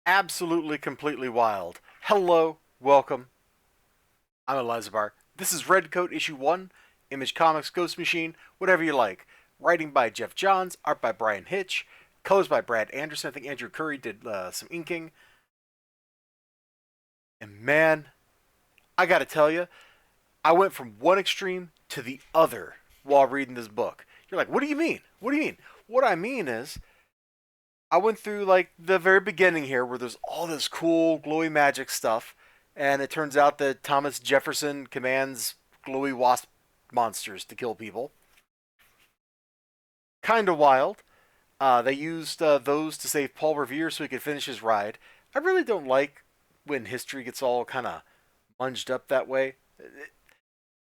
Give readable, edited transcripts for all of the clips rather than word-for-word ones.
Absolutely, completely wild. Hello, welcome. I'm Elizibar. This is Redcoat issue 1, Image Comics, Ghost Machine, whatever you like. Writing by Jeff Johns, art by Brian Hitch, colors by Brad Anderson. I think Andrew Curry did some inking. And man, I gotta tell you, I went from one extreme to the other while reading this book. You're like, what do you mean? What do you mean? What I mean is, I went through like the very beginning here where there's all this cool glowy magic stuff, and it turns out that Thomas Jefferson commands glowy wasp monsters to kill people. Kind of wild. They used those to save Paul Revere so he could finish his ride. I really don't like when history gets all kind of munged up that way.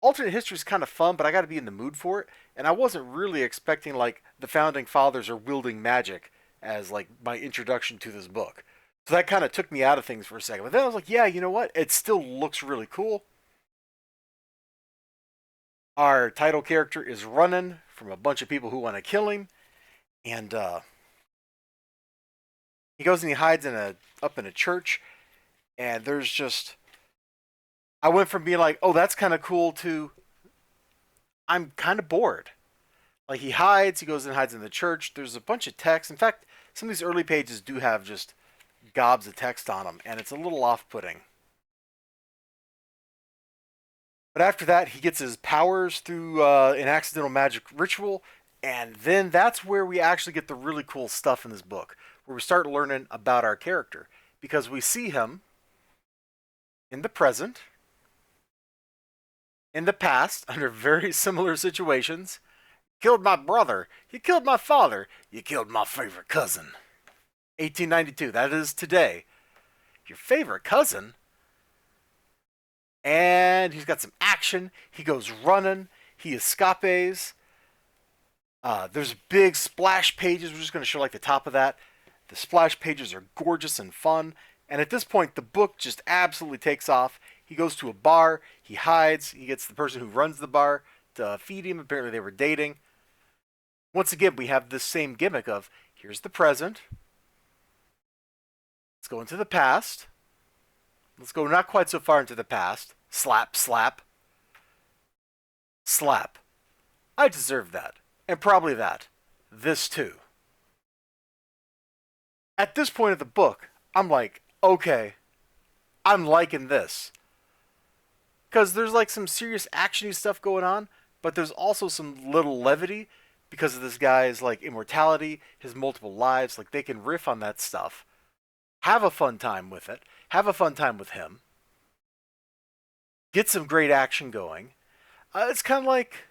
Alternate history is kind of fun, but I got to be in the mood for it. And I wasn't really expecting like the founding fathers are wielding magic as like my introduction to this book. So that kind of took me out of things for a second. But then I was like, yeah, you know what? It still looks really cool. Our title character is running from a bunch of people who want to kill him, and he goes and he hides in a up in a church. And there's just I went from being like, oh, that's kind of cool to I'm kind of bored. Like he hides, he goes and hides in the church. There's a bunch of text. In fact, some of these early pages do have just gobs of text on them, and it's a little off-putting. But after that, he gets his powers through an accidental magic ritual, and then that's where we actually get the really cool stuff in this book, where we start learning about our character. Because we see him in the present, in the past, under very similar situations. Killed my brother. You killed my father. You killed my favorite cousin. 1892, that is today. Your favorite cousin? And he's got some action. He goes running. He escapes. There's big splash pages. We're just going to show like the top of that. The splash pages are gorgeous and fun. And at this point, the book just absolutely takes off. He goes to a bar. He hides. He gets the person who runs the bar to feed him. Apparently, they were dating. Once again, we have this same gimmick of here's the present. Let's go into the past. Let's go not quite so far into the past. Slap, slap, slap. I deserve that. And probably that. This too. At this point of the book, I'm like, okay, I'm liking this. Because there's like some serious actiony stuff going on, but there's also some little levity because of this guy's like immortality, his multiple lives. Like they can riff on that stuff. Have a fun time with it. Have a fun time with him. Get some great action going. It's kind of like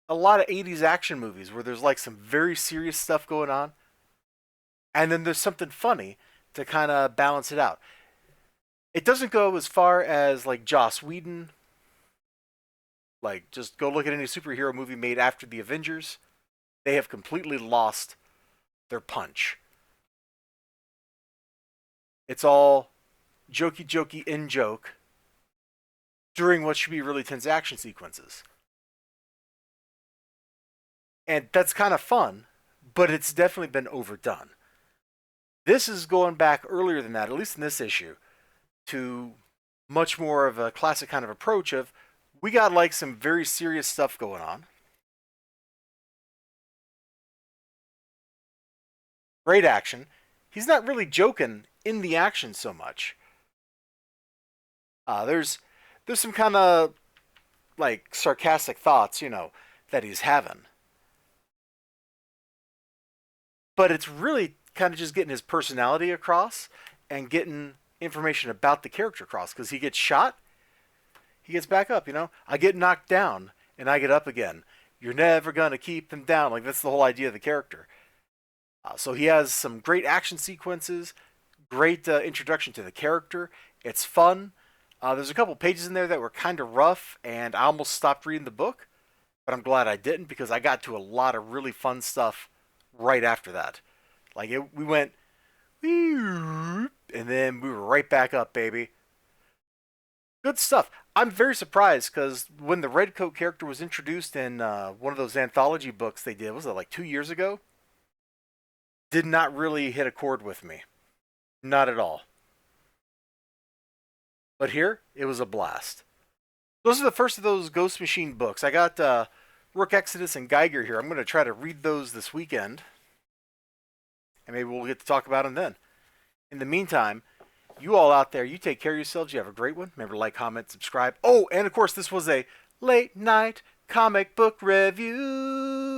a lot of 80s action movies where there's like some very serious stuff going on, and then there's something funny to kind of balance it out. It doesn't go as far as like Joss Whedon. Like, just go look at any superhero movie made after the Avengers. They have completely lost their punch. It's all jokey jokey in joke during what should be really tense action sequences. And that's kind of fun, but it's definitely been overdone. This is going back earlier than that, at least in this issue, to much more of a classic kind of approach of we got like some very serious stuff going on. Great action. He's not really joking in the action so much. There's some kind of like sarcastic thoughts, that he's having, but it's really kind of just getting his personality across and getting information about the character across. Because he gets shot, he gets back up. I get knocked down and I get up again. You're never gonna keep him down. Like that's the whole idea of the character. So he has some great action sequences, great introduction to the character. It's fun. There's a couple pages in there that were kind of rough, and I almost stopped reading the book, but I'm glad I didn't because I got to a lot of really fun stuff right after that. We went, and then we were right back up, baby. Good stuff. I'm very surprised because when the Redcoat character was introduced in one of those anthology books they did, was it like 2 years ago? Did not really hit a chord with me. Not at all. But here, it was a blast. Those are the first of those Ghost Machine books. I got Rook Exodus and Geiger here. I'm going to try to read those this weekend. And maybe we'll get to talk about them then. In the meantime, you all out there, you take care of yourselves. You have a great one. Remember to like, comment, subscribe. Oh, and of course, this was a late night comic book review.